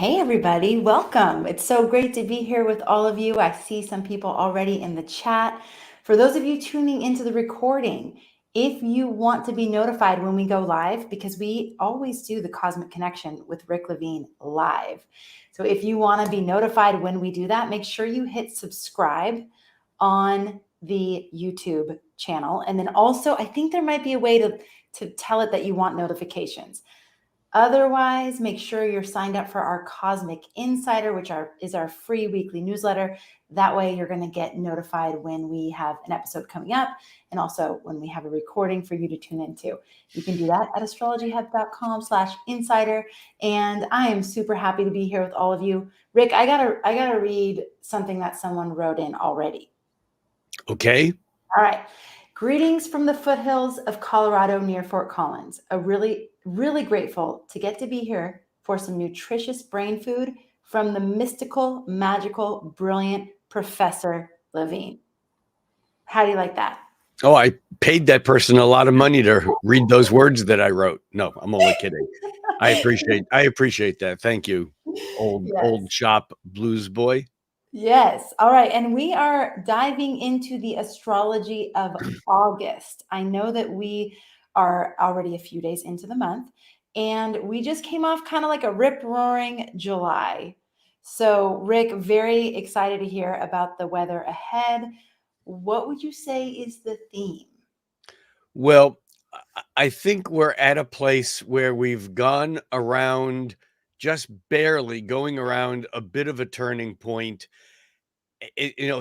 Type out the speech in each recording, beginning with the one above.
Hey, everybody, welcome. It's so great to be here with all of you. I see some people already in the chat. For those of you tuning into the recording, if you want to be notified when we go live, because we always do the Cosmic Connection with Rick Levine live. So if you want to be notified when we do that, make sure you hit subscribe on the YouTube channel. And then also, I think there might be a way to tell it that you want notifications. Otherwise, make sure you're signed up for our Cosmic Insider, which is our free weekly newsletter. That way you're going to get notified when we have an episode coming up and also when we have a recording for you to tune into. You can do that at astrologyhub.com/insider. And I am super happy to be here with all of you. Rick, I gotta read something that someone wrote in already. Okay. All right. Greetings from the foothills of Colorado near Fort Collins. Really grateful to get to be here for some nutritious brain food from the mystical, magical, brilliant Professor Levine. How do you like that? Oh, I paid that person a lot of money to read those words that I wrote. No, I'm only kidding. I appreciate that. Thank you, old shop blues boy. Yes. All right. And we are diving into the astrology of August. I know that we are already a few days into the month, and we just came off kind of like a rip-roaring July. So, Rick, very excited to hear about the weather ahead. What would you say is the theme? Well, I think we're at a place where we've gone around, just barely going around a bit of a turning point.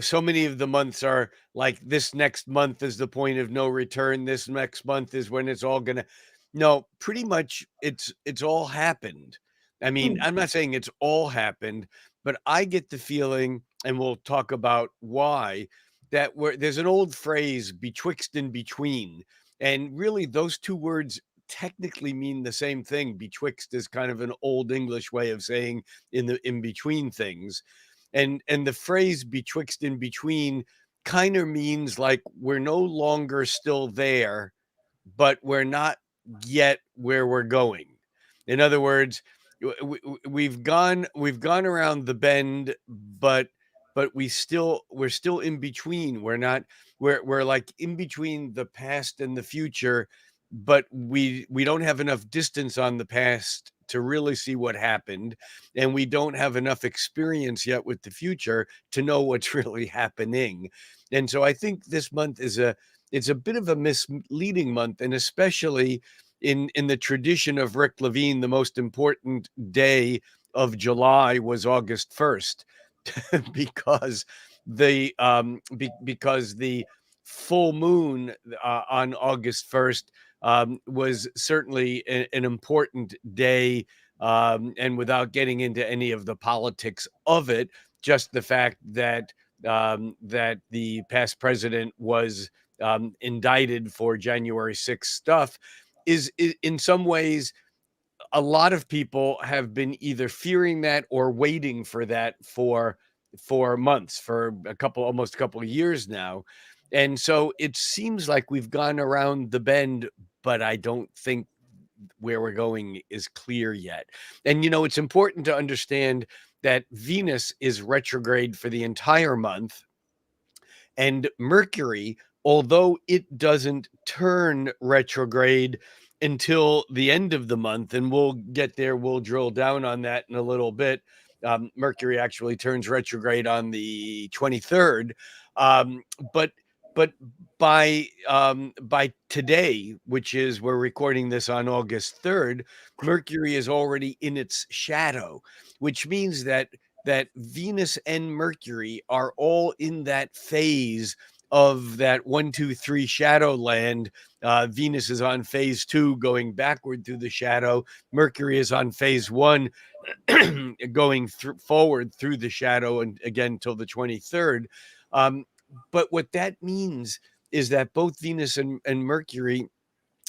So many of the months are like, this next month is the point of no return. This next month is when it's all gonna. No, pretty much it's all happened. I mean, I'm not saying it's all happened, but I get the feeling, and we'll talk about why, that there's an old phrase, betwixt and between, and really those two words technically mean the same thing. Betwixt is kind of an old English way of saying in between things. And the phrase betwixt and between kind of means like we're no longer still there, but we're not yet where we're going. In other words, we've gone around the bend, but we're still in between. We're like in between the past and the future, but we don't have enough distance on the past to really see what happened, and we don't have enough experience yet with the future to know what's really happening. And so I think this month it's a bit of a misleading month, and especially in the tradition of Rick Levine, the most important day of July was August 1st, because because the full moon on August 1st was certainly an important day. And without getting into any of the politics of it, just the fact that that the past president was indicted for January 6th stuff is in some ways, a lot of people have been either fearing that or waiting for that for months, for almost a couple of years now. And so it seems like we've gone around the bend, but I don't think where we're going is clear yet. And it's important to understand that Venus is retrograde for the entire month, and Mercury, although it doesn't turn retrograde until the end of the month, and we'll get there, we'll drill down on that in a little bit. Mercury actually turns retrograde on the 23rd. But by today, which is, we're recording this on August 3rd, Mercury is already in its shadow, which means that Venus and Mercury are all in that phase of that 1, 2, 3 shadow land. Venus is on phase 2, going backward through the shadow. Mercury is on phase 1, going forward through the shadow, and again till the 23rd. But what that means is that both Venus and Mercury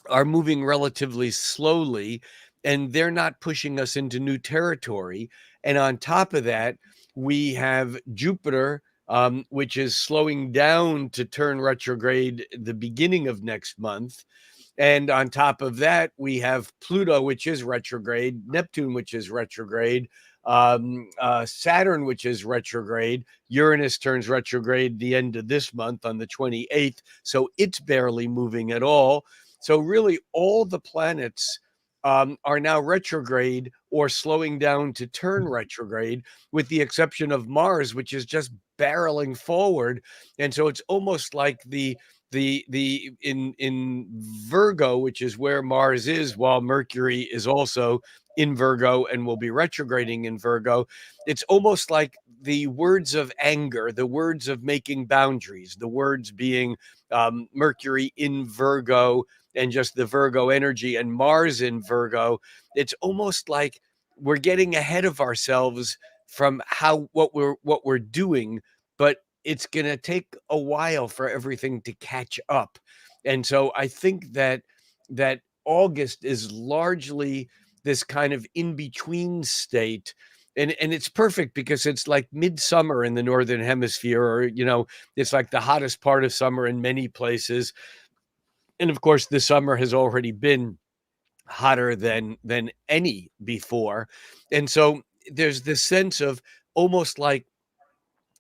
are moving relatively slowly, and they're not pushing us into new territory. And on top of that, we have Jupiter, which is slowing down to turn retrograde the beginning of next month. And on top of that, we have Pluto, which is retrograde, Neptune, which is retrograde, Saturn, which is retrograde. Uranus turns retrograde the end of this month on the 28th. So it's barely moving at all. So, really, all the planets are now retrograde or slowing down to turn retrograde, with the exception of Mars, which is just barreling forward. And so it's almost like the in Virgo, which is where Mars is, while Mercury is also in Virgo and will be retrograding in Virgo. It's almost like the words of anger, the words of making boundaries, the words being Mercury in Virgo and just the Virgo energy, and Mars in Virgo. It's almost like we're getting ahead of ourselves from what we're doing, but it's going to take a while for everything to catch up. And so I think that August is largely this kind of in between state. And it's perfect because it's like midsummer in the northern hemisphere, or it's like the hottest part of summer in many places. And of course, the summer has already been hotter than any before. And so there's this sense of almost like,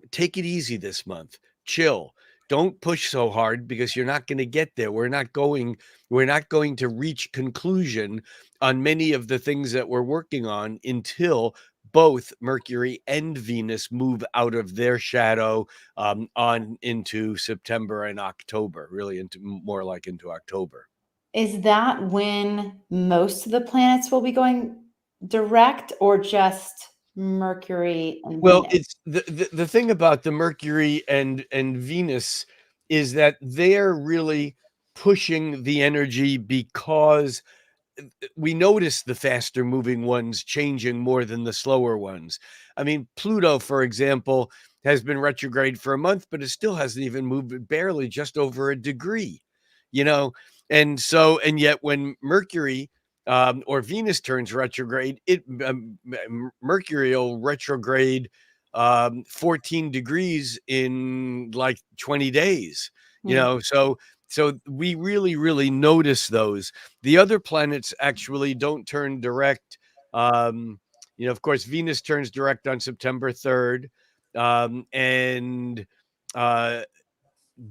take it easy this month, chill, don't push so hard, because you're not going to get there. We're not going to reach conclusion on many of the things that we're working on until both Mercury and Venus move out of their shadow on into September and October, really into more like into October. Is that when most of the planets will be going direct, or just Mercury and Well, Venus? it's the thing about the Mercury and Venus is that they're really pushing the energy, because we notice the faster moving ones changing more than the slower ones. I mean, Pluto, for example, has been retrograde for a month, but it still hasn't even moved, barely just over a degree, you know? And yet when Mercury or Venus turns retrograde, Mercury will retrograde 14 degrees in like 20 days, Hmm. so we really, really notice those. The other planets actually don't turn direct. Of course, Venus turns direct on September 3rd, and uh,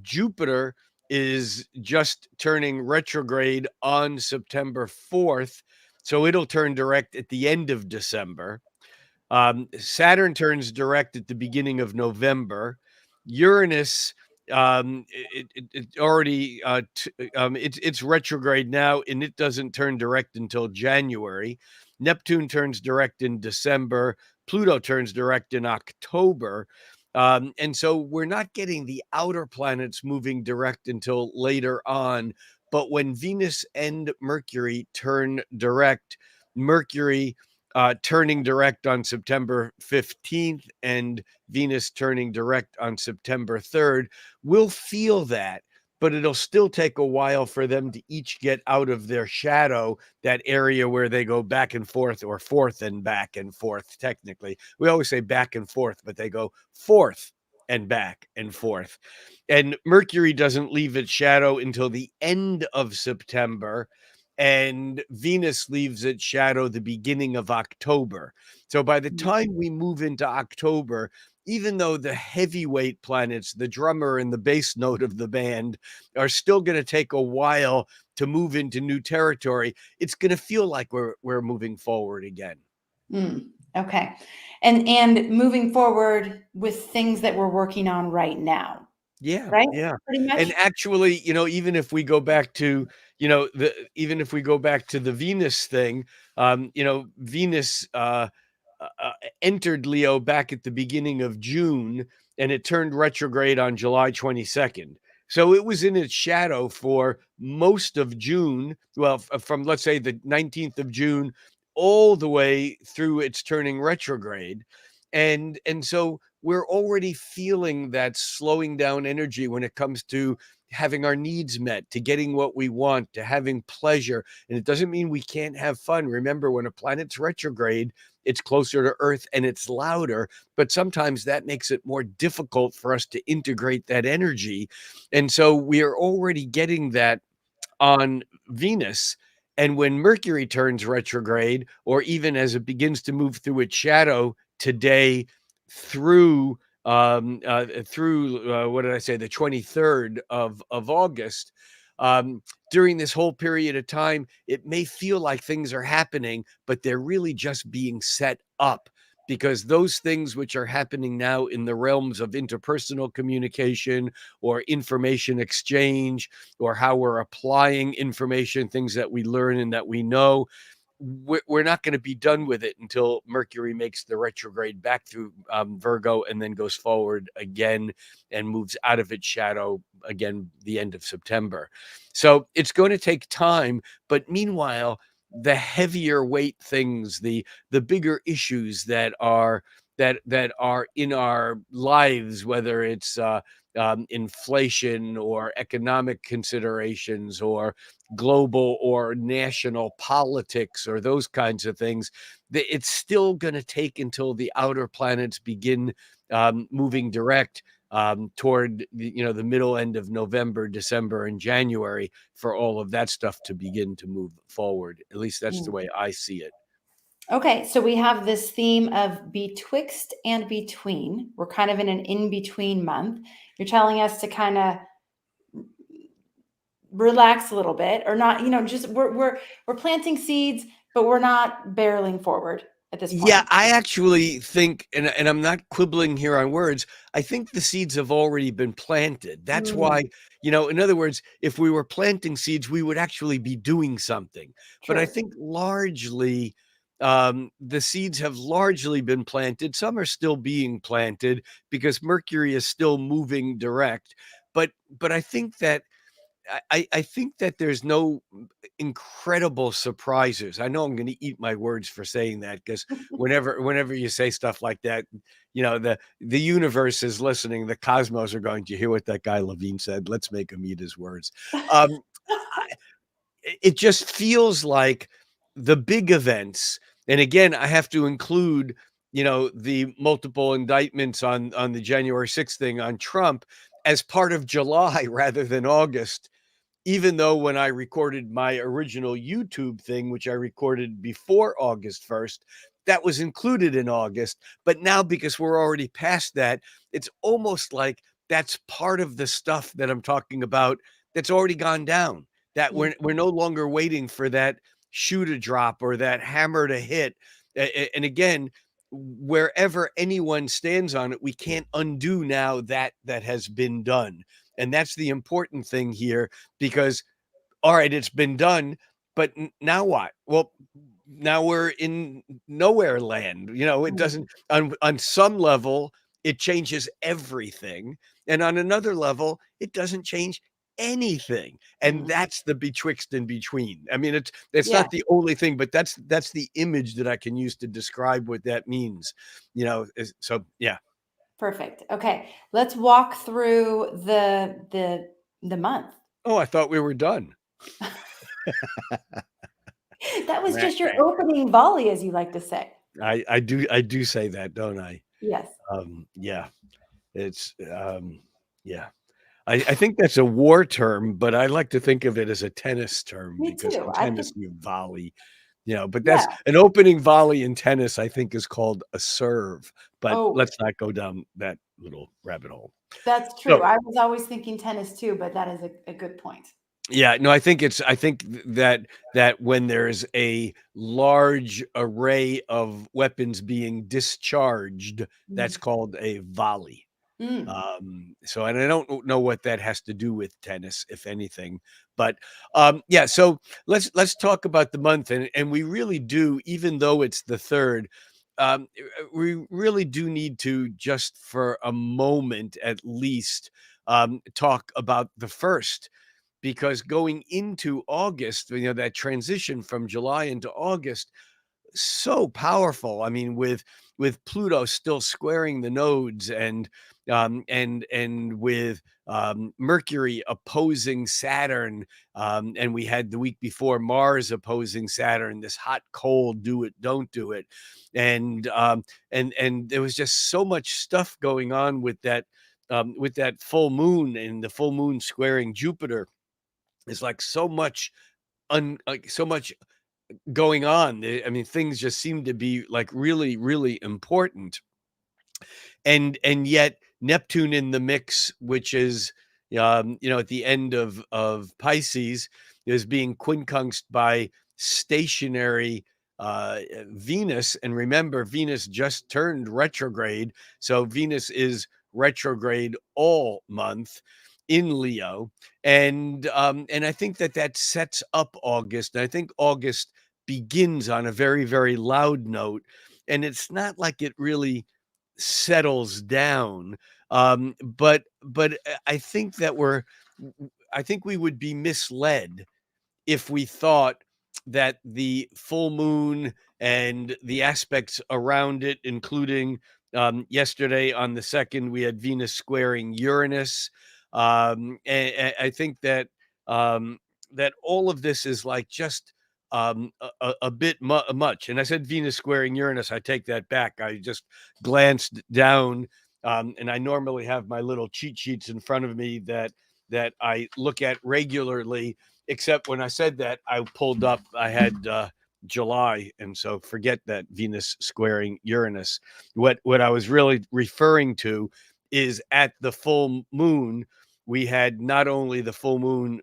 Jupiter is just turning retrograde on September 4th. So it'll turn direct at the end of December. Saturn turns direct at the beginning of November. Uranus, it already it's retrograde now, and it doesn't turn direct until January. Neptune turns direct in December. Pluto turns direct in October. And so we're not getting the outer planets moving direct until later on. But when Venus and Mercury turn direct, Mercury turning direct on September 15th and Venus turning direct on September 3rd, we'll feel that, but it'll still take a while for them to each get out of their shadow, that area where they go back and forth, or forth and back and forth. Technically, we always say back and forth, but they go forth and back and forth. And Mercury doesn't leave its shadow until the end of September, and Venus leaves its shadow the beginning of October. So by the time we move into October, even though the heavyweight planets, the drummer and the bass note of the band, are still going to take a while to move into new territory, it's going to feel like we're moving forward again. Okay. And moving forward with things that we're working on right now, Yeah, right? yeah. Pretty And much? actually, even if we go back to, the Venus thing, Venus entered Leo back at the beginning of June, and it turned retrograde on July 22nd. So it was in its shadow for most of June. Well, from, let's say, the 19th of June all the way through its turning retrograde. And so we're already feeling that slowing down energy when it comes to having our needs met, to getting what we want, to having pleasure. And it doesn't mean we can't have fun. Remember, when a planet's retrograde, it's closer to Earth and it's louder, but sometimes that makes it more difficult for us to integrate that energy. And so we are already getting that on Venus. And when Mercury turns retrograde, or even as it begins to move through its shadow today through what did I say, the 23rd of August, um, during this whole period of time, it may feel like things are happening, but they're really just being set up, because those things which are happening now in the realms of interpersonal communication or information exchange, or how we're applying information, things that we learn and that we know, we're not going to be done with it until Mercury makes the retrograde back through Virgo, and then goes forward again and moves out of its shadow again the end of September. So it's going to take time, but meanwhile, the heavier weight things, the bigger issues that are in our lives, whether it's inflation or economic considerations or global or national politics or those kinds of things, it's still going to take until the outer planets begin moving direct toward the middle end of November, December, and January for all of that stuff to begin to move forward. At least that's the Mm. way I see it. Okay, so we have this theme of betwixt and between. We're kind of in an in-between month. You're telling us to kind of relax a little bit, or not, just we're planting seeds, but we're not barreling forward at this Yeah, point. I actually think, and I'm not quibbling here on words, I think the seeds have already been planted. That's Mm, why, in other words, if we were planting seeds, we would actually be doing something. But I true. think largely, the seeds have largely been planted. Some are still being planted because Mercury is still moving direct. But I think that I think that there's no incredible surprises. I know I'm going to eat my words for saying that, because whenever you say stuff like that, the universe is listening. The cosmos are going to hear what that guy Levine said. Let's make him eat his words. Um, it just feels like the big events, and again, I have to include, the multiple indictments on the January 6th thing on Trump as part of July rather than August, even though when I recorded my original YouTube thing, which I recorded before August 1st, that was included in August. But now, because we're already past that, it's almost like that's part of the stuff that I'm talking about that's already gone down. That Mm, we're no longer waiting for that shoe to drop or that hammer to hit. And again, wherever anyone stands on it, we can't undo now that has been done. And that's the important thing here, because all right, it's been done, but now what? Well, now we're in nowhere land. It mm, doesn't, on some level it changes everything, and on another level it doesn't change anything. And mm. that's the betwixt and between. I mean, it's Yeah, not the only thing, but that's the image that I can use to describe what that means. So yeah. perfect. Okay, let's walk through the month. Oh, I thought we were done. That was just your opening volley, as you like to say. I do say that, don't I? Yes, Yeah, it's yeah. I think that's a war term, but I like to think of it as a tennis term, me because too. in I tennis think, you volley, but that's yeah. an opening volley in tennis, I think, is called a serve. But Oh, let's not go down that little rabbit hole. that's true. So I was always thinking tennis too, but that is a good point. yeah, no, I think that when there's a large array of weapons being discharged, that's Mm, called a volley. mm, So, and I don't know what that has to do with tennis, if anything, but yeah. So let's talk about the month, and we really do, even though it's the third, we really do need to, just for a moment at least, talk about the first, because going into August, that transition from July into August, so powerful. I mean, with Pluto still squaring the nodes, and with Mercury opposing Saturn, and we had the week before Mars opposing Saturn, this hot cold, do it, don't do it, and there was just so much stuff going on with that full moon, and the full moon squaring Jupiter, There's like so much so much going on. I mean, things just seem to be like really, really important. And yet Neptune in the mix, which is at the end of Pisces, is being quincunxed by stationary Venus. And remember, Venus just turned retrograde, so Venus is retrograde all month in Leo, and I think that sets up August. And I think August begins on a very, very loud note, and it's not like it really settles down. But I think I think we would be misled if we thought that the full moon and the aspects around it, including yesterday on the 2nd, we had Venus squaring Uranus. And I think um, that all of this is like just a bit much. And I said Venus squaring Uranus. I take that back. I just glanced down, and I normally have my little cheat sheets in front of me that I look at regularly. Except when I said that, I pulled up, I had July. And so forget that Venus squaring Uranus. What I was really referring to is at the full moon, we had not only the full moon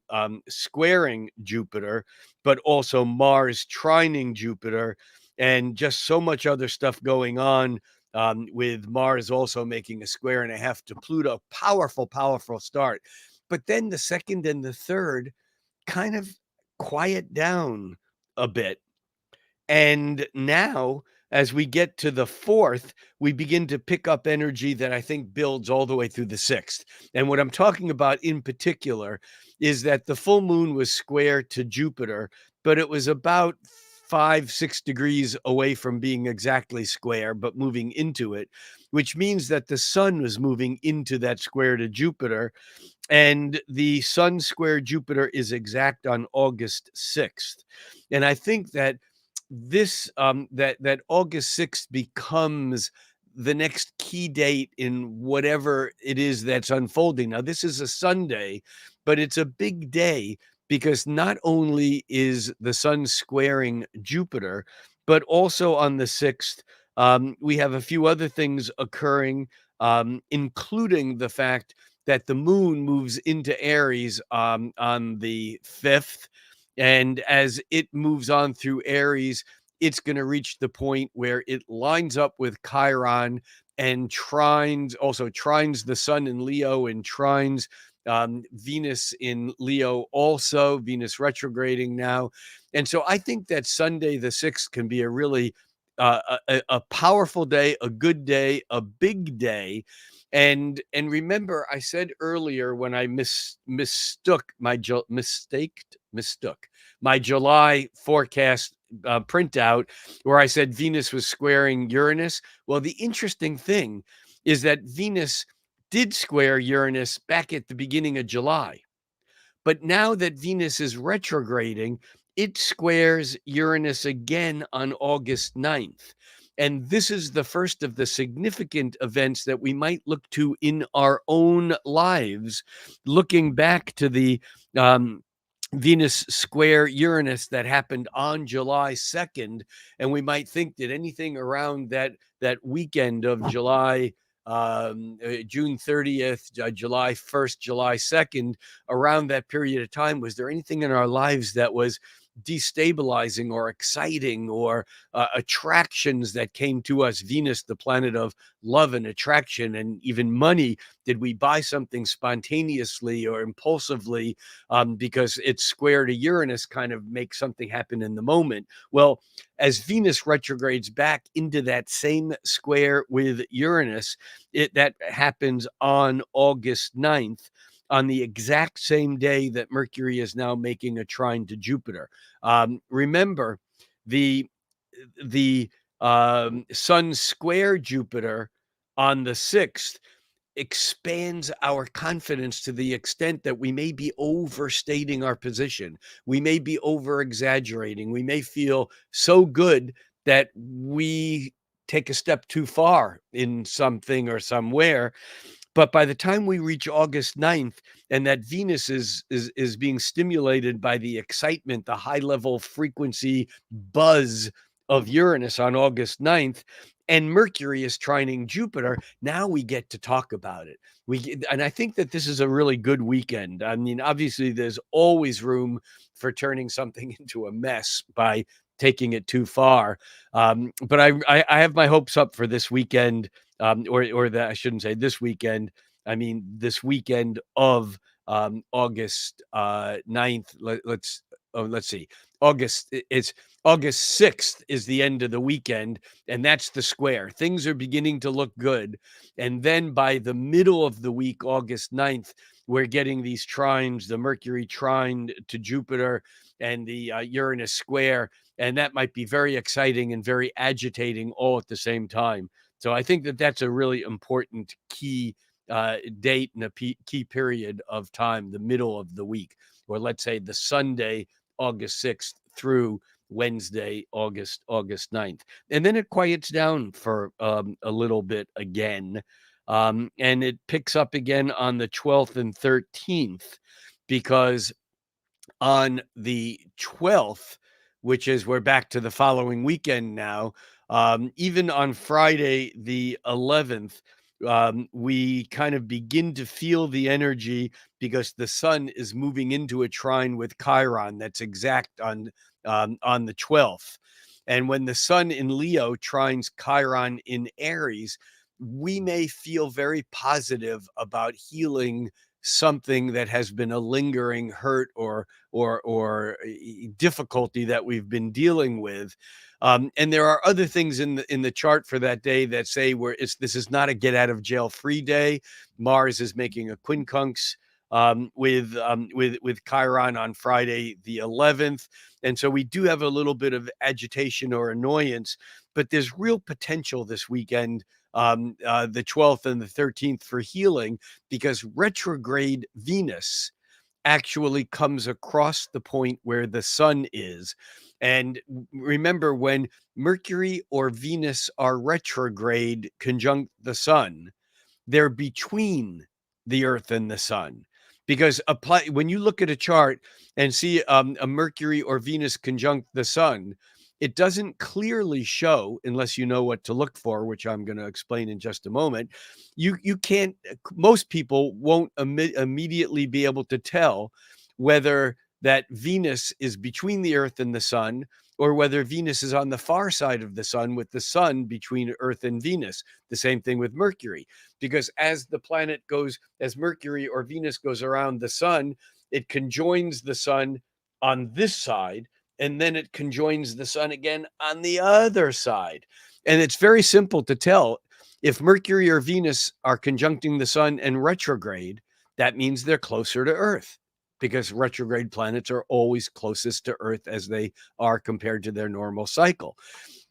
squaring Jupiter, but also Mars trining Jupiter, and just so much other stuff going on. With Mars also making a square and a half to Pluto. Powerful, powerful start. But then the 2nd and the 3rd kind of quiet down a bit. And now, as we get to the 4th, we begin to pick up energy that I think builds all the way through the 6th. And what I'm talking about in particular is that the full moon was square to Jupiter, but it was about 5-6 degrees away from being exactly square, but moving into it, which means that the sun was moving into that square to Jupiter. And the sun square Jupiter is exact on August 6th. And I think that this that August 6th becomes the next key date in whatever it is that's unfolding. Now, this is a Sunday, but it's a big day because not only is the sun squaring Jupiter, but also on the 6th, we have a few other things occurring, including the fact that the moon moves into Aries on the 5th. And as it moves on through Aries, it's going to reach the point where it lines up with Chiron and trines the sun in Leo and trines Venus in Leo, also Venus retrograding now. And so I think that Sunday, the 6th, can be a really a powerful day, a good day, a big day. And remember, I said earlier when I mistook my July forecast printout, where I said Venus was squaring Uranus. Well, the interesting thing is that Venus did square Uranus back at the beginning of July. But now that Venus is retrograding, it squares Uranus again on August 9th. And this is the first of the significant events that we might look to in our own lives, looking back to the Venus square Uranus that happened on July 2nd. And we might think that anything around that weekend of June 30th, July 1st, July 2nd, around that period of time, was there anything in our lives that was destabilizing or exciting, or attractions that came to us? Venus, the planet of love and attraction and even money. Did we buy something spontaneously or impulsively because it's square to Uranus, kind of makes something happen in the moment? Well, as Venus retrogrades back into that same square with Uranus, that happens on August 9th, on the exact same day that Mercury is now making a trine to Jupiter. Remember, the sun square Jupiter on the 6th expands our confidence to the extent that we may be overstating our position. We may be over exaggerating. We may feel so good that we take a step too far in something or somewhere. But by the time we reach August 9th, and that Venus is being stimulated by the excitement, the high level frequency buzz of Uranus on August 9th, and Mercury is trining Jupiter, now we get to talk about it. And I think that this is a really good weekend. I mean, obviously, there's always room for turning something into a mess by taking it too far. But I have my hopes up for this weekend, or that I shouldn't say this weekend. I mean, this weekend of August 9th. Let's see. It's August 6th is the end of the weekend, and that's the square. Things are beginning to look good. And then by the middle of the week, August 9th, we're getting these trines, the Mercury trine to Jupiter and the Uranus square. And that might be very exciting and very agitating all at the same time. So I think that that's a really important key date and a key period of time, the middle of the week, or let's say the Sunday, August 6th through Wednesday, August 9th. And then it quiets down for a little bit again. And it picks up again on the 12th and 13th, because on the 12th, which is we're back to the following weekend now, even on Friday, the 11th, we kind of begin to feel the energy because the sun is moving into a trine with Chiron that's exact on the 12th. And when the sun in Leo trines Chiron in Aries, we may feel very positive about healing something that has been a lingering hurt or difficulty that we've been dealing with. And there are other things in the chart for that day that say this is not a get out of jail free day. Mars is making a quincunx with Chiron on Friday the 11th, and so we do have a little bit of agitation or annoyance, but there's real potential this weekend, the 12th and the 13th, for healing, because retrograde Venus actually comes across the point where the sun is. And remember, when Mercury or Venus are retrograde conjunct the sun, they're between the earth and the sun. Because when you look at a chart and see a Mercury or Venus conjunct the sun, it doesn't clearly show, unless you know what to look for, which I'm going to explain in just a moment. You can't, most people won't immediately be able to tell whether that Venus is between the earth and the sun, or whether Venus is on the far side of the sun with the sun between Earth and Venus. The same thing with Mercury, because as Mercury or Venus goes around the sun, it conjoins the sun on this side, and then it conjoins the sun again on the other side. And it's very simple to tell. If Mercury or Venus are conjuncting the sun and retrograde, that means they're closer to Earth, because retrograde planets are always closest to Earth as they are compared to their normal cycle.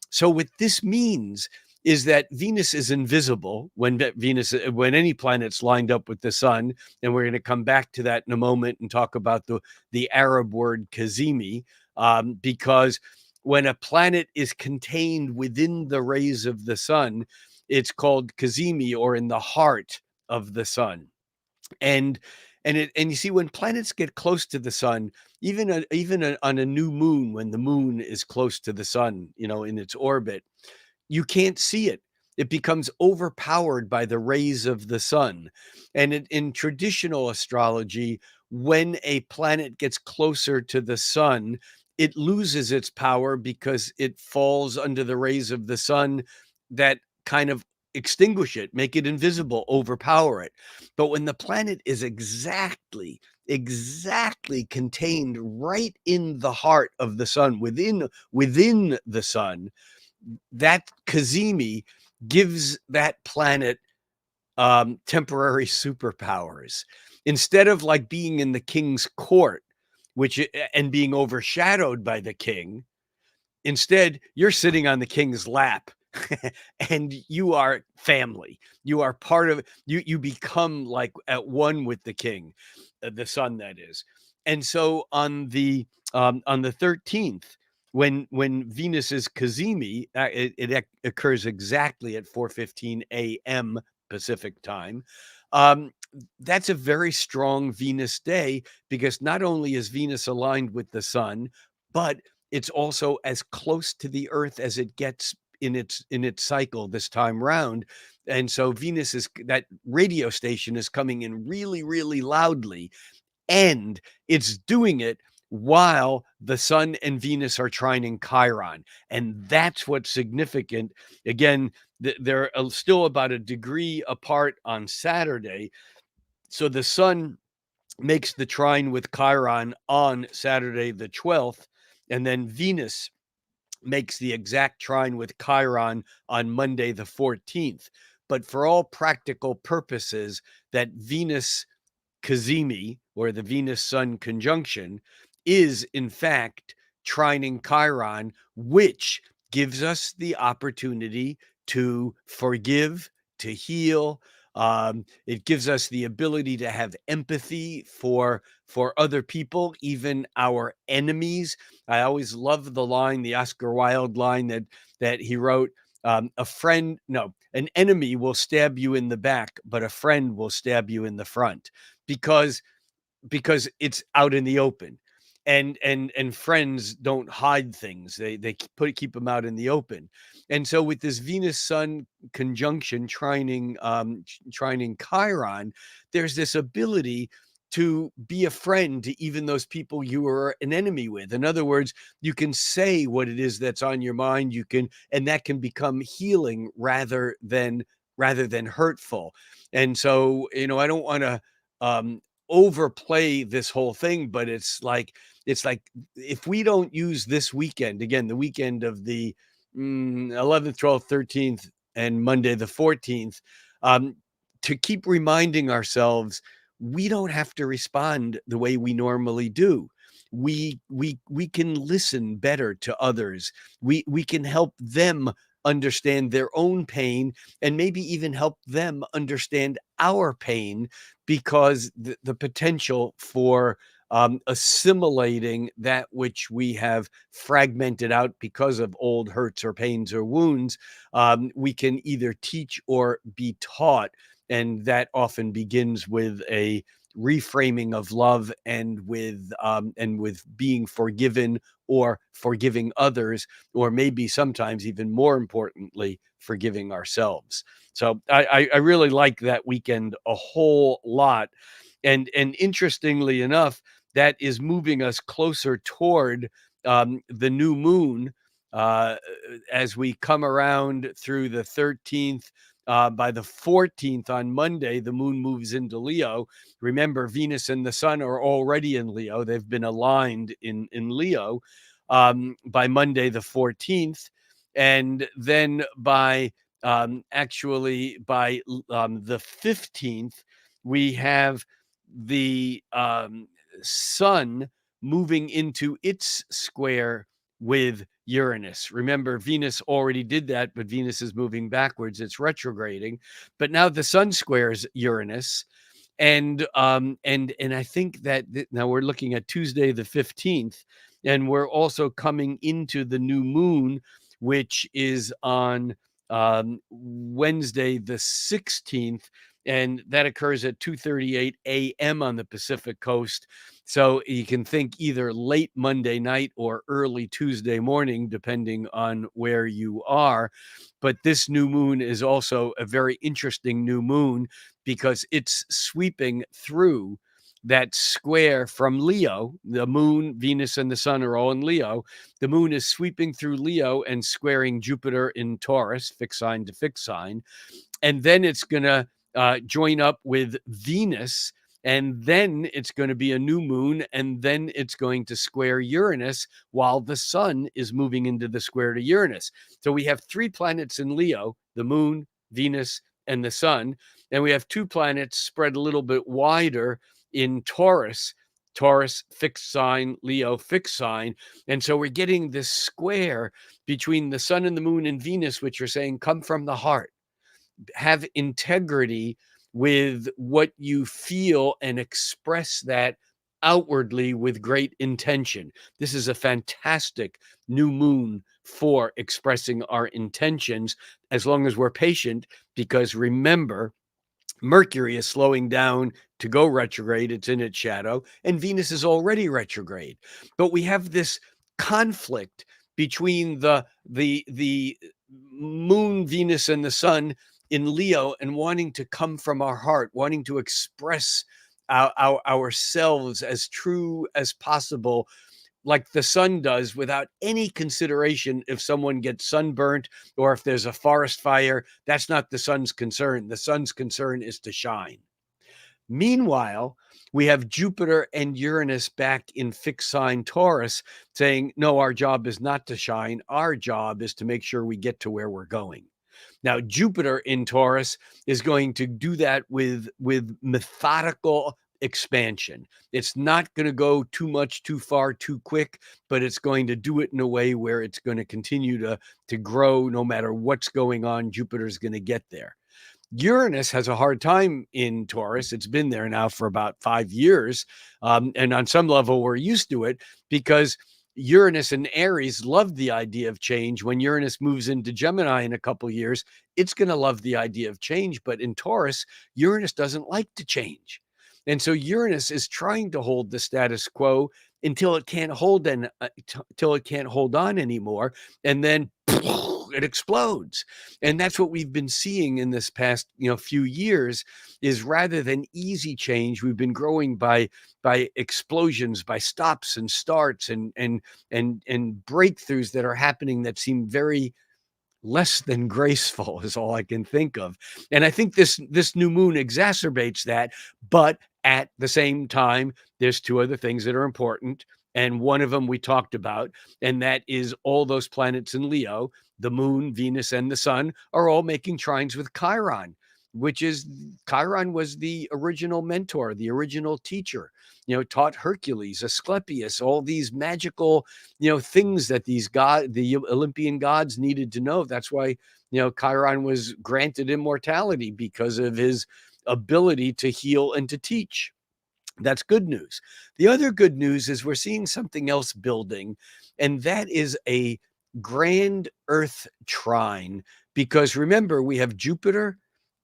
So what this means is that Venus is invisible when any planet's lined up with the sun, and we're going to come back to that in a moment and talk about the Arab word kazimi, because when a planet is contained within the rays of the sun, it's called kazimi, or in the heart of the sun. And you see, when planets get close to the sun, even on a new moon, when the moon is close to the sun, in its orbit, you can't see it. It becomes overpowered by the rays of the sun. And in traditional astrology, when a planet gets closer to the sun, it loses its power because it falls under the rays of the sun that kind of extinguish it, make it invisible, overpower it. But when the planet is exactly contained right in the heart of the sun, within the sun, that kazimi gives that planet temporary superpowers. Instead of like being in the king's court, and being overshadowed by the king, instead you're sitting on the king's lap. And you are family. You are part of, you become like at one with the king, the sun, that is. And so on the 13th, when Venus is kazimi, it occurs exactly at 4:15 a.m. Pacific time. Um, that's a very strong Venus day because not only is Venus aligned with the sun, but it's also as close to the Earth as it gets in its cycle this time round. And so Venus is that radio station is coming in really, really loudly, and it's doing it while the sun and Venus are trining Chiron. And that's what's significant. Again, they're still about a degree apart on Saturday. So the sun makes the trine with Chiron on Saturday, the 12th, and then Venus makes the exact trine with Chiron on Monday, the 14th. But for all practical purposes, that Venus Cazimi, or the Venus Sun conjunction, is in fact trining Chiron, which gives us the opportunity to forgive, to heal. It gives us the ability to have empathy for other people, even our enemies. I always love the line, the Oscar Wilde line that he wrote. A friend, no, an enemy will stab you in the back, but a friend will stab you in the front, because it's out in the open, and friends don't hide things. They keep them out in the open. And so with this Venus Sun conjunction trining Chiron, there's this ability to be a friend to even those people you are an enemy with. In other words, you can say what it is that's on your mind. And that can become healing rather than hurtful. And so, I don't want to um overplay this whole thing, but it's like if we don't use this weekend, again, the weekend of the 11th, 12th, 13th, and Monday the 14th, um, to keep reminding ourselves we don't have to respond the way we normally do. We can listen better to others. We can help them understand their own pain, and maybe even help them understand our pain, because the potential for assimilating that which we have fragmented out because of old hurts or pains or wounds, we can either teach or be taught. And that often begins with a reframing of love, and with being forgiven, or forgiving others, or maybe sometimes even more importantly, forgiving ourselves. So I really like that weekend a whole lot. And interestingly enough, that is moving us closer toward the new moon, uh, as we come around through the 13th. By the 14th, on Monday, the moon moves into Leo. Remember, Venus and the sun are already in Leo. They've been aligned in Leo by Monday, the 14th. And then by the 15th, we have the sun moving into its square with Uranus. Remember, Venus already did that, but Venus is moving backwards. It's retrograding. But now the sun squares Uranus. And I think that now we're looking at Tuesday the 15th, and we're also coming into the new moon, which is on Wednesday the 16th, and that occurs at 2:38 a.m. on the Pacific coast. So you can think either late Monday night or early Tuesday morning, depending on where you are. But this new moon is also a very interesting new moon, because it's sweeping through that square from Leo. The moon, Venus, and the sun are all in Leo. The moon is sweeping through Leo and squaring Jupiter in Taurus, fixed sign to fixed sign. And then it's going to join up with Venus, and then it's going to be a new moon, and then it's going to square Uranus while the sun is moving into the square to Uranus. So we have three planets in Leo: the moon, Venus, and the sun. And we have two planets spread a little bit wider in Taurus. Taurus fixed sign, Leo fixed sign. And so we're getting this square between the sun and the moon and Venus, which are saying, come from the heart, have integrity with what you feel, and express that outwardly with great intention. This is a fantastic new moon for expressing our intentions, as long as we're patient, because remember, Mercury is slowing down to go retrograde. It's in its shadow, and Venus is already retrograde. But we have this conflict between the moon, Venus, and the sun in Leo, and wanting to come from our heart, wanting to express ourselves as true as possible, like the sun does, without any consideration if someone gets sunburnt or if there's a forest fire. That's not the sun's concern. The sun's concern is to shine. Meanwhile, we have Jupiter and Uranus back in fixed sign Taurus saying, no, our job is not to shine. Our job is to make sure we get to where we're going. Now, Jupiter in Taurus is going to do that with methodical expansion. It's not going to go too much, too far, too quick, but it's going to do it in a way where it's going to continue to grow no matter what's going on. Jupiter's going to get there. Uranus has a hard time in Taurus. It's been there now for about 5 years. And on some level, we're used to it because Uranus and Aries love the idea of change. When Uranus moves into Gemini in a couple of years, it's going to love the idea of change. But in Taurus, Uranus doesn't like to change. And so Uranus is trying to hold the status quo until it can't hold till it can't hold on anymore. And then it explodes. And that's what we've been seeing in this past few years, is rather than easy change, we've been growing by explosions, by stops and starts and breakthroughs that are happening that seem very less than graceful, is all I can think of. And I think this new moon exacerbates that. But at the same time, there's two other things that are important. And one of them we talked about, and that is all those planets in Leo, the moon, Venus, and the sun, are all making trines with Chiron, which is, Chiron was the original mentor, the original teacher, taught Hercules, Asclepius, all these magical, things that the Olympian gods needed to know. That's why, Chiron was granted immortality, because of his ability to heal and to teach. That's good news. The other good news is we're seeing something else building, and that is a grand Earth trine. Because remember, we have Jupiter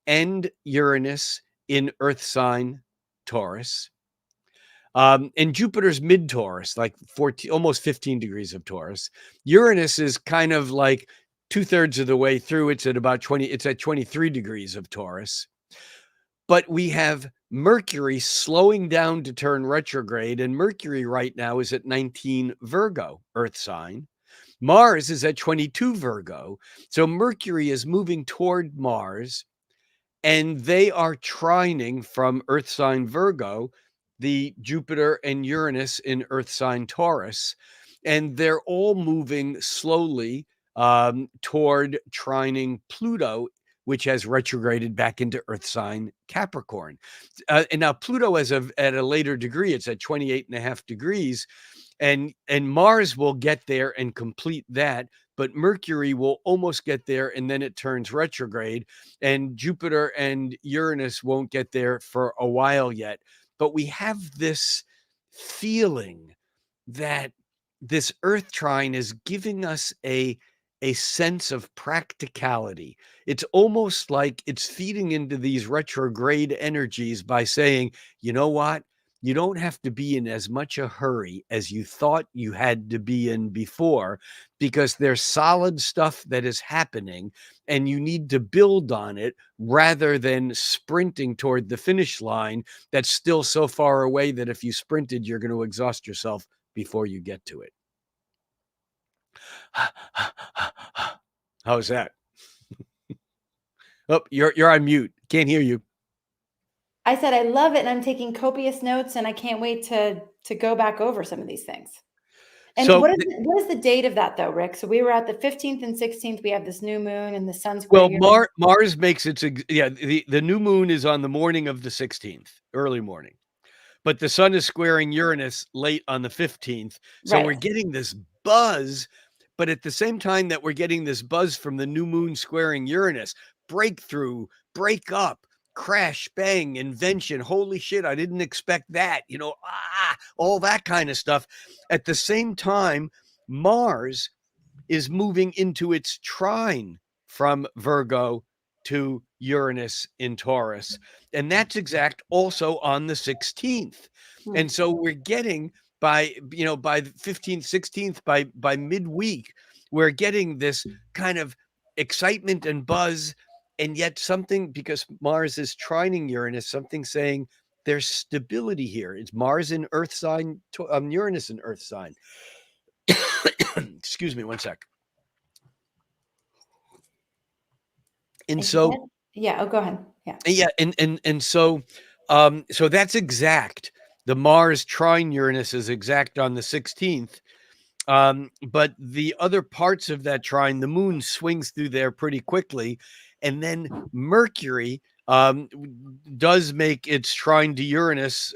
and Uranus in Earth sign Taurus. And Jupiter's mid Taurus, like 14, almost 15 degrees of Taurus. Uranus is kind of like 2/3 of the way through. It's at about 20, it's at 23 degrees of Taurus. But we have Mercury slowing down to turn retrograde, and Mercury right now is at 19 Virgo, Earth sign. Mars is at 22 Virgo. So Mercury is moving toward Mars, and they are trining from Earth sign Virgo, the Jupiter and Uranus in Earth sign Taurus. And they're all moving slowly toward trining Pluto, which has retrograded back into Earth sign Capricorn. And now Pluto at a later degree, it's at 28.5 degrees. And Mars will get there and complete that, but Mercury will almost get there, and then it turns retrograde, and Jupiter and Uranus won't get there for a while yet. But we have this feeling that this Earth trine is giving us a sense of practicality. It's almost like it's feeding into these retrograde energies by saying, you know what? You don't have to be in as much a hurry as you thought you had to be in before, because there's solid stuff that is happening and you need to build on it rather than sprinting toward the finish line that's still so far away that if you sprinted, you're going to exhaust yourself before you get to it. How's that? Oh, you're on mute. Can't hear you. I said, I love it. And I'm taking copious notes, and I can't wait to go back over some of these things. And So what is the date of that, though, Rick? So we were at the 15th and 16th. We have this new moon and the sun square. Well, Mars makes its, the new moon is on the morning of the 16th, early morning. But the sun is squaring Uranus late on the 15th. So Right. we're getting this buzz, but at the same time that we're getting this buzz from the new moon squaring Uranus, breakthrough, break up, crash, bang, invention. Holy shit, I didn't expect that. All that kind of stuff. At the same time, Mars is moving into its trine from Virgo to Uranus in Taurus. And that's exact also on the 16th. Hmm. And so we're getting by the 15th, 16th, by midweek, we're getting this kind of excitement and buzz, and yet something, because Mars is trining Uranus, something saying there's stability here. It's Mars in Earth sign, Uranus in Earth sign. Excuse me one sec. And so Yeah. Oh, go ahead. Yeah. yeah, and so so that's exact. The Mars trine Uranus is exact on the 16th. But the other parts of that trine, the moon swings through there pretty quickly, and then Mercury does make its trine to Uranus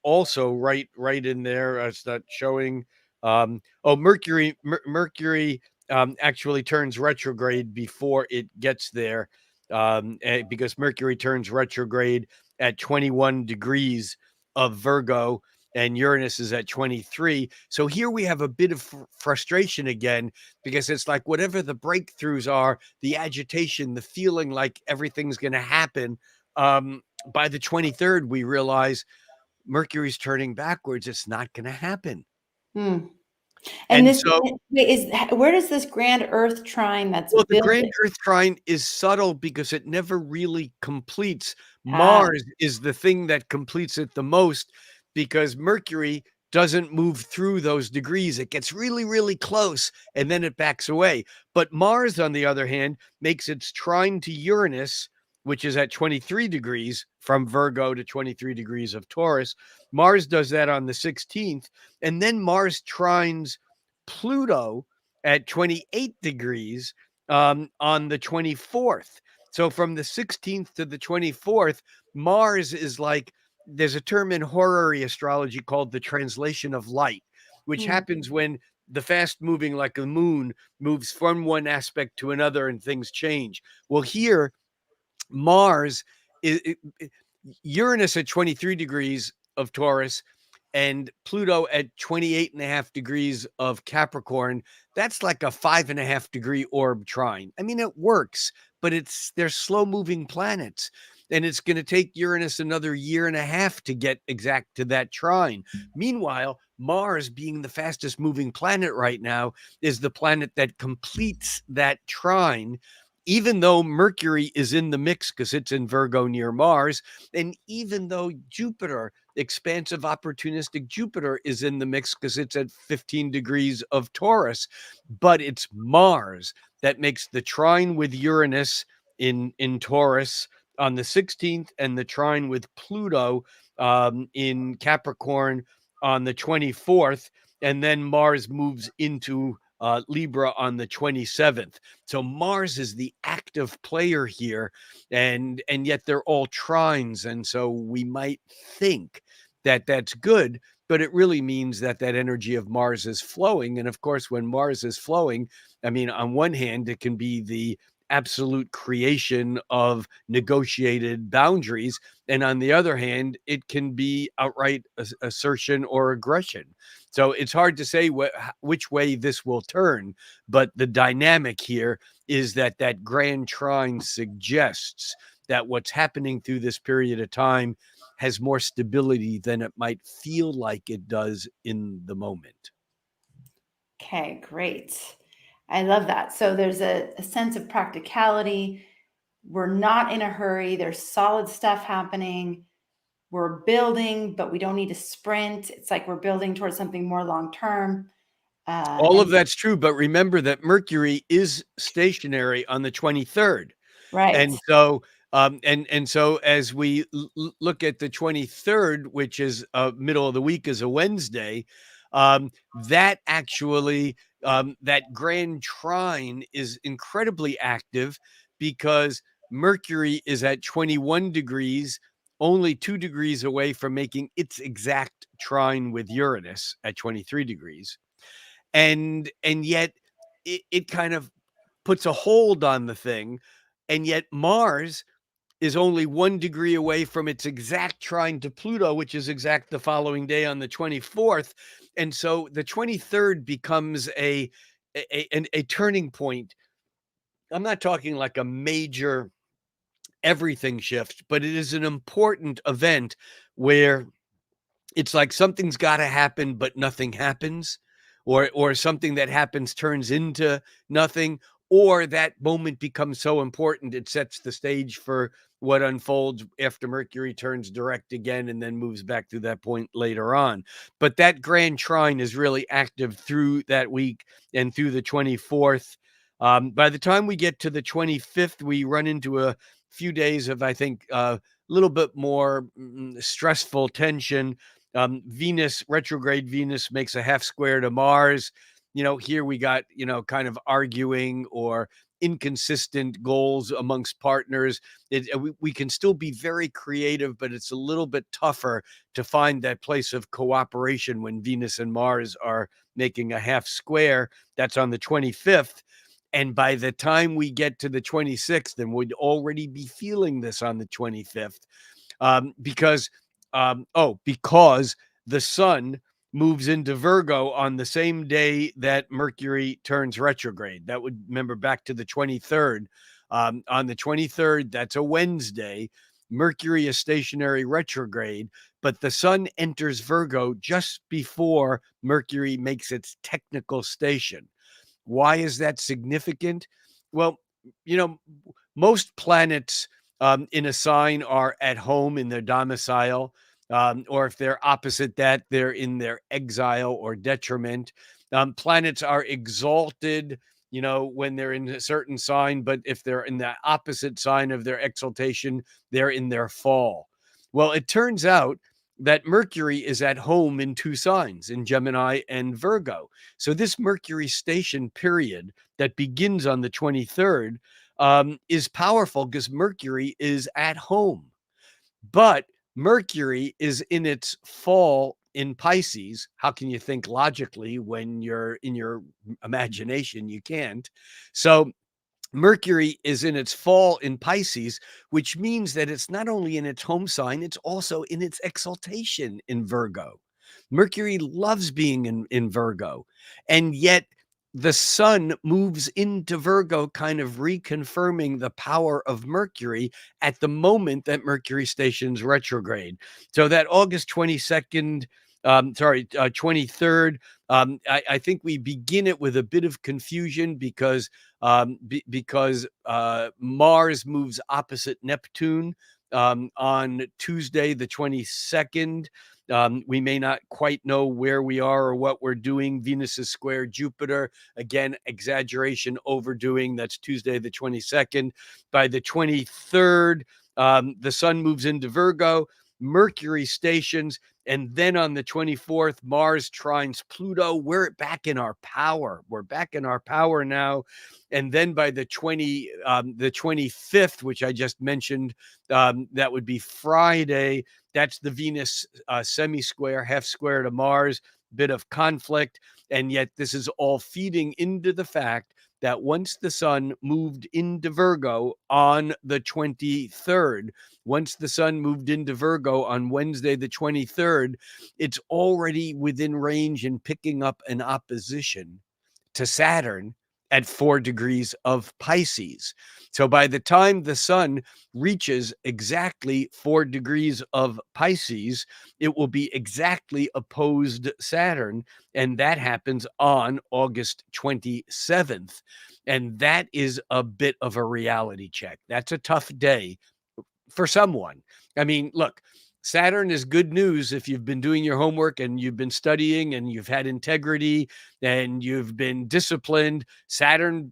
also right in there. It's not showing. Oh, Mercury actually turns retrograde before it gets there, because Mercury turns retrograde at 21 degrees of Virgo, and Uranus is at 23. So here we have a bit of frustration again, because it's like whatever the breakthroughs are, the agitation, the feeling like everything's going to happen. By the 23rd, we realize Mercury's turning backwards. It's not going to happen. Hmm. And And this so, is where does this grand Earth trine that's well, the built? grand Earth trine is subtle because it never really completes. Ah, Mars is the thing that completes it the most, because Mercury doesn't move through those degrees. It gets really, really close and then it backs away. But Mars, on the other hand, makes its trine to Uranus, which is at 23 degrees from Virgo to 23 degrees of Taurus. Mars does that on the 16th. And then Mars trines Pluto at 28 degrees on the 24th. So from the 16th to the 24th, Mars is like, there's a term in horary astrology called the translation of light, which hmm. happens when the fast moving, like a moon, moves from one aspect to another and things change. Well, here, Mars is Uranus at 23 degrees of Taurus and Pluto at 28.5 degrees of Capricorn. That's like a 5.5 degree orb trine. I mean, it works, but they're slow moving planets. And it's going to take Uranus another year and a half to get exact to that trine. Meanwhile, Mars, being the fastest moving planet right now, is the planet that completes that trine, even though Mercury is in the mix because it's in Virgo near Mars, and even though Jupiter, expansive, opportunistic Jupiter, is in the mix because it's at 15 degrees of Taurus, but it's Mars that makes the trine with Uranus in Taurus on the 16th, and the trine with Pluto in Capricorn on the 24th, and then Mars moves into Libra on the 27th. So Mars is the active player here, and yet they're all trines, and so we might think that that's good, but it really means that that energy of Mars is flowing. And of course, when Mars is flowing, I mean, on one hand, it can be the absolute creation of negotiated boundaries, and on the other hand, it can be outright assertion or aggression. So it's hard to say which way this will turn, but the dynamic here is that that grand trine suggests that what's happening through this period of time has more stability than it might feel like it does in the moment. Okay, great. I love that. So there's a sense of practicality. We're not in a hurry. There's solid stuff happening. We're building, but we don't need to sprint. It's like we're building towards something more long term. All of And that's true, but remember that Mercury is stationary on the 23rd. right, And so and so as we look at the 23rd, which is middle of the week, is a Wednesday, that actually that grand trine is incredibly active, because Mercury is at 21 degrees, only 2 degrees away from making its exact trine with Uranus at 23 degrees. And yet it kind of puts a hold on the thing, and yet Mars is only 1 degree away from its exact trine to Pluto, which is exact the following day on the 24th. And so the 23rd becomes a turning point. I'm not talking like a major everything shifts, but it is an important event where it's like something's got to happen, but nothing happens, or something that happens turns into nothing, or that moment becomes so important it sets the stage for what unfolds after Mercury turns direct again and then moves back to that point later on. But that grand trine is really active through that week and through the 24th. By the time we get to the 25th, we run into a few days of, I think, a little bit more stressful tension. Venus, retrograde Venus makes a half square to Mars. Here we got, kind of arguing or inconsistent goals amongst partners. We can still be very creative, but it's a little bit tougher to find that place of cooperation when Venus and Mars are making a half square. That's on the 25th. And by the time we get to the 26th, and we'd already be feeling this on the 25th, because the sun moves into Virgo on the same day that Mercury turns retrograde. That would, remember, back to the 23rd. On the 23rd, that's a Wednesday. Mercury is stationary retrograde, but the sun enters Virgo just before Mercury makes its technical station. Why is that significant? Well, most planets in a sign are at home in their domicile, or if they're opposite that, they're in their exile or detriment. Planets are exalted, when they're in a certain sign, but if they're in the opposite sign of their exaltation, they're in their fall. Well, it turns out that Mercury is at home in two signs, in Gemini and Virgo. So this Mercury station period that begins on the 23rd is powerful because Mercury is at home. But Mercury is in its fall in Pisces. How can you think logically when you're in your imagination? You can't. So Mercury is in its fall in Pisces, which means that it's not only in its home sign, it's also in its exaltation in Virgo. Mercury loves being in Virgo. And yet the sun moves into Virgo, kind of reconfirming the power of Mercury at the moment that Mercury stations retrograde. So that August 22nd, 23rd, I think we begin it with a bit of confusion because Mars moves opposite Neptune on Tuesday, the 22nd. We may not quite know where we are or what we're doing. Venus is square Jupiter. Again, exaggeration, overdoing. That's Tuesday, the 22nd. By the 23rd, the sun moves into Virgo. Mercury stations. And then on the 24th, Mars trines Pluto. We're back in our power. We're back in our power now. And then by the 25th, which I just mentioned, that would be Friday. That's the Venus semi-square, half square to Mars, bit of conflict. And yet this is all feeding into the fact that once the sun moved into Virgo on the 23rd, once the sun moved into Virgo on Wednesday, the 23rd, it's already within range and picking up an opposition to Saturn at 4 degrees of Pisces. So by the time the sun reaches exactly 4 degrees of Pisces, it will be exactly opposed Saturn. And that happens on August 27th. And that is a bit of a reality check. That's a tough day for someone. I mean, look, Saturn is good news if you've been doing your homework and you've been studying and you've had integrity and you've been disciplined. Saturn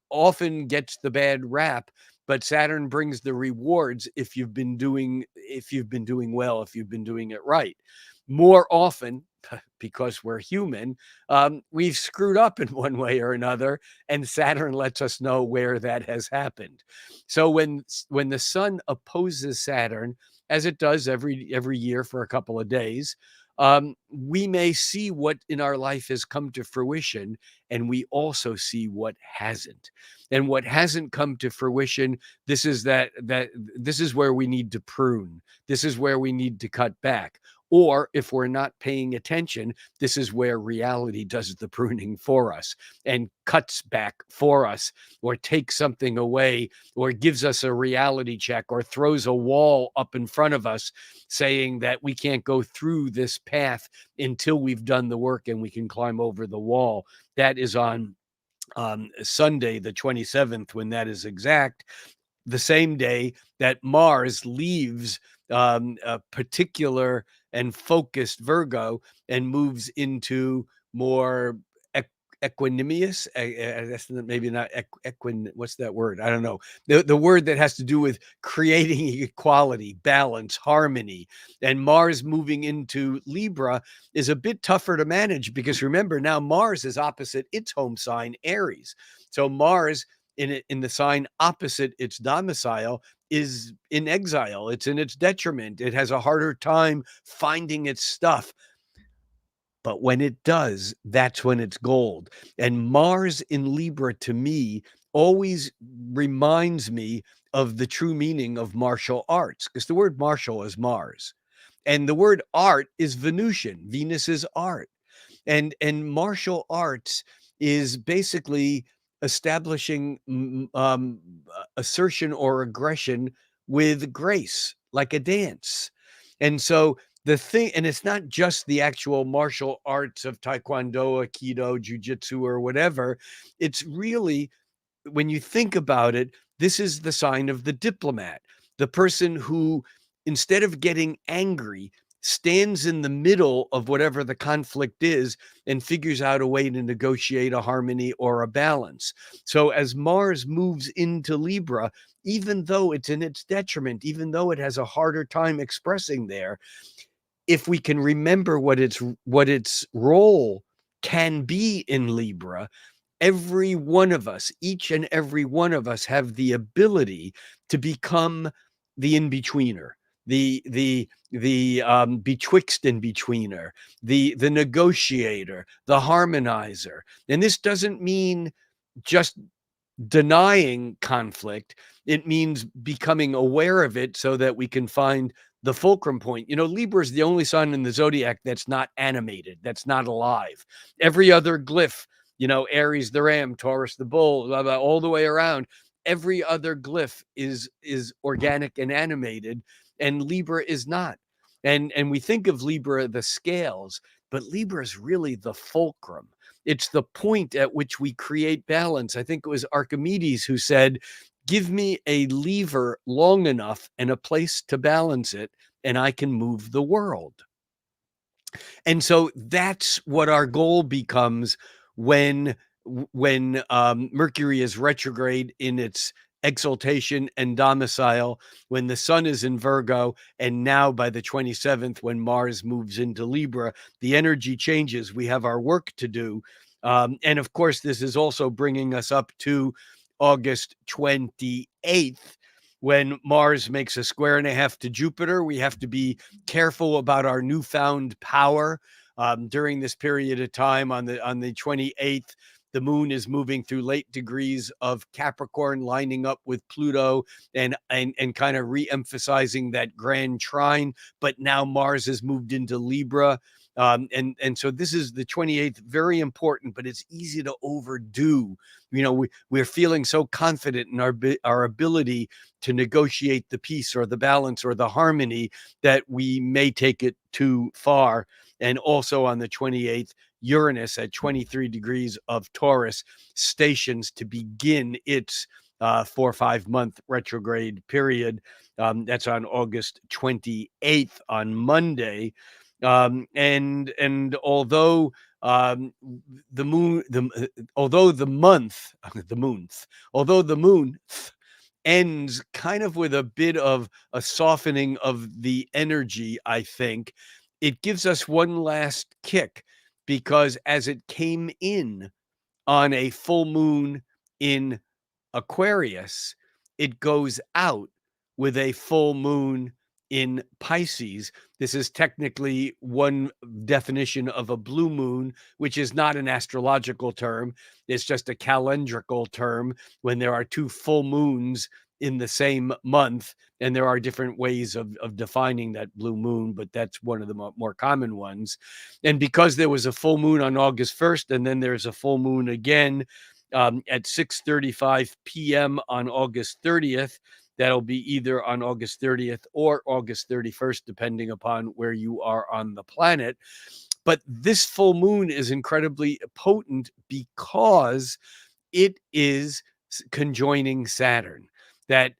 often gets the bad rap, but Saturn brings the rewards if you've been doing well, if you've been doing it right. More often, because we're human, we've screwed up in one way or another, and Saturn lets us know where that has happened. So when the sun opposes Saturn, as it does every year for a couple of days, we may see what in our life has come to fruition, and we also see what hasn't. And what hasn't come to fruition, this is where we need to prune. This is where we need to cut back. Or if we're not paying attention, this is where reality does the pruning for us and cuts back for us, or takes something away, or gives us a reality check, or throws a wall up in front of us saying that we can't go through this path until we've done the work and we can climb over the wall. That is on Sunday, the 27th, when that is exact, the same day that Mars leaves a particular and focused Virgo and moves into more equanimous. That's maybe not equin. What's that word? I don't know. The word that has to do with creating equality, balance, harmony. And Mars moving into Libra is a bit tougher to manage, because remember, now Mars is opposite its home sign, Aries. So Mars in the sign opposite its domicile is in exile. It's in its detriment. It has a harder time finding its stuff. But when it does, that's when it's gold. And Mars in Libra, to me, always reminds me of the true meaning of martial arts, because the word martial is Mars. And the word art is Venusian. Venus is art. And martial arts is basically establishing assertion or aggression with grace, like a dance. And so the thing, and it's not just the actual martial arts of Taekwondo, Aikido, Jiu-Jitsu, or whatever. It's really, when you think about it, this is the sign of the diplomat, the person who, instead of getting angry, stands in the middle of whatever the conflict is and figures out a way to negotiate a harmony or a balance. So as Mars moves into Libra, even though it's in its detriment, even though it has a harder time expressing there, if we can remember what its role can be in Libra, every one of us, each and every one of us, have the ability to become the in-betweener, the betwixt and betweener, the negotiator, the harmonizer. And this doesn't mean just denying conflict. It means becoming aware of it so that we can find the fulcrum point. Libra is the only sign in the zodiac that's not animated, that's not alive. Every other glyph, Aries the ram, Taurus the bull, blah, blah, all the way around, every other glyph is organic and animated, and Libra is not. And we think of Libra, the scales, but Libra is really the fulcrum. It's the point at which we create balance. I think it was Archimedes who said, give me a lever long enough and a place to balance it, and I can move the world. And so that's what our goal becomes when Mercury is retrograde in its exaltation and domicile, when the sun is in Virgo, and now by the 27th, when Mars moves into Libra, the energy changes. We have our work to do. And of course, this is also bringing us up to August 28th, when Mars makes a square and a half to Jupiter. We have to be careful about our newfound power during this period of time. On the 28th, the moon is moving through late degrees of Capricorn, lining up with Pluto and kind of re-emphasizing that grand trine. But now Mars has moved into Libra. And so this is the 28th, very important, but it's easy to overdo. We're feeling so confident in our ability to negotiate the peace or the balance or the harmony that we may take it too far. And also on the 28th, Uranus at 23 degrees of Taurus stations to begin its 4 or 5 month retrograde period. That's on August 28th, on Monday. And although the moon ends kind of with a bit of a softening of the energy, I think it gives us one last kick, because as it came in on a full moon in Aquarius, it goes out with a full moon in Pisces. This is technically one definition of a blue moon, which is not an astrological term. It's just a calendrical term when there are two full moons in the same month. And there are different ways of defining that blue moon, but that's one of the more common ones. And because there was a full moon on August 1st, and then there's a full moon again at 6:35 p.m. on August 30th, that'll be either on August 30th or August 31st, depending upon where you are on the planet. But this full moon is incredibly potent because it is conjoining Saturn. That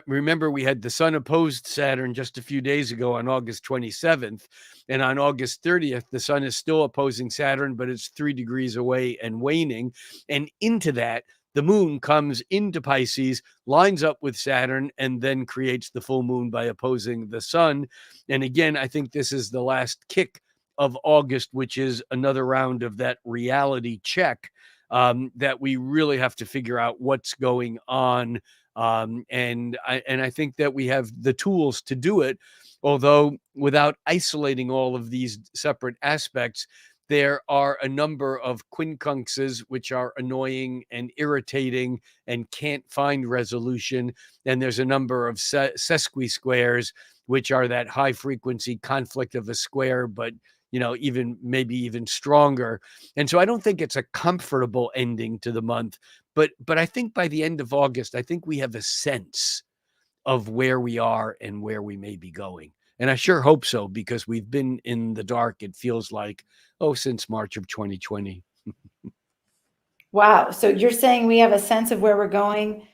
remember, we had the sun opposed Saturn just a few days ago on August 27th, and on August 30th the sun is still opposing Saturn, but it's 3 degrees away and waning. And into that, the moon comes into Pisces, lines up with Saturn, and then creates the full moon by opposing the sun. And again, I think this is the last kick of August, which is another round of that reality check, that we really have to figure out what's going on. And I think that we have the tools to do it, although without isolating all of these separate aspects, there are a number of quincunxes which are annoying and irritating and can't find resolution. And there's a number of sesquisquares, which are that high frequency conflict of a square, but even maybe even stronger. And so I don't think it's a comfortable ending to the month, but I think by the end of August, I think we have a sense of where we are and where we may be going. And I sure hope so, because we've been in the dark, it feels like, since March of 2020. Wow. So you're saying we have a sense of where we're going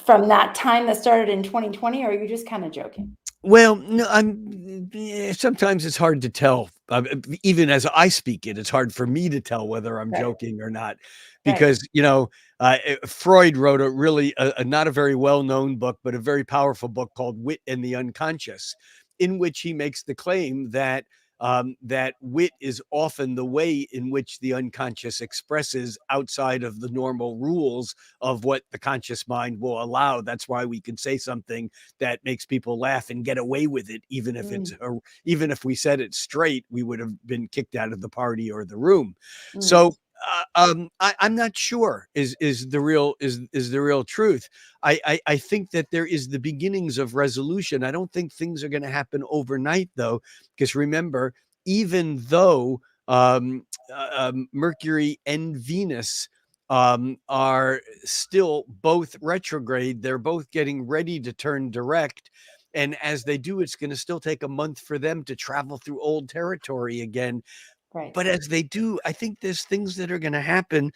from that time that started in 2020, or are you just kind of joking? Well, no, sometimes it's hard to tell. Even as I speak it, it's hard for me to tell whether I'm Right. joking or not, Right. because Freud wrote a really not a very well-known book, but a very powerful book called Wit and the Unconscious, in which he makes the claim that that wit is often the way in which the unconscious expresses outside of the normal rules of what the conscious mind will allow. That's why we can say something that makes people laugh and get away with it, even if even if we said it straight, we would have been kicked out of the party or the room. Mm. So I'm not sure is the real truth. I think that there is the beginnings of resolution. I don't think things are going to happen overnight, though, because remember, even though Mercury and Venus are still both retrograde, they're both getting ready to turn direct. And as they do, it's going to still take a month for them to travel through old territory again. Right. But as they do, I think there's things that are going to happen.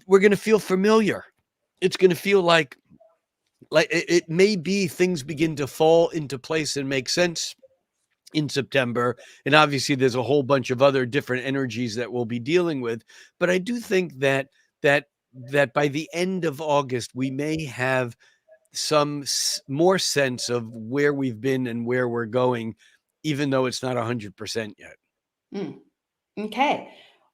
We're going to feel familiar. It's going to feel like it may be things begin to fall into place and make sense in September. And obviously there's a whole bunch of other different energies that we'll be dealing with. But I do think that by the end of August, we may have some more sense of where we've been and where we're going, even though it's not 100% yet. Mm. Okay.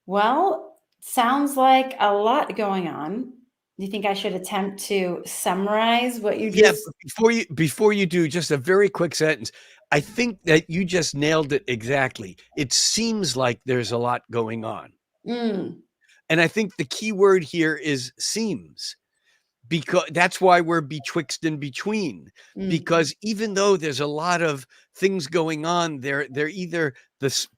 Well, sounds like a lot going on. Do you think I should attempt to summarize what you Yeah, just? but before you do, just a very quick sentence. I think that you just nailed it exactly. It seems like there's a lot going on. Mm, And I think the key word here is seems, because that's why we're betwixt and between. mm, Because even though there's a lot of things going on, they're either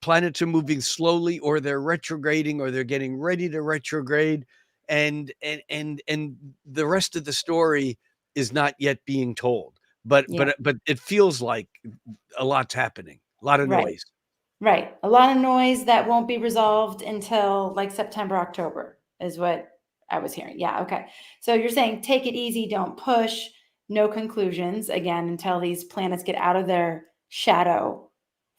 planets are moving slowly, or they're retrograding, or they're getting ready to retrograde, and the rest of the story is not yet being told. But yeah. it feels like a lot's happening, a lot of Right. noise. Right. A lot of noise that won't be resolved until like September, October is what I was hearing. Yeah. Okay. So you're saying take it easy, don't push, no conclusions again until these planets get out of their shadow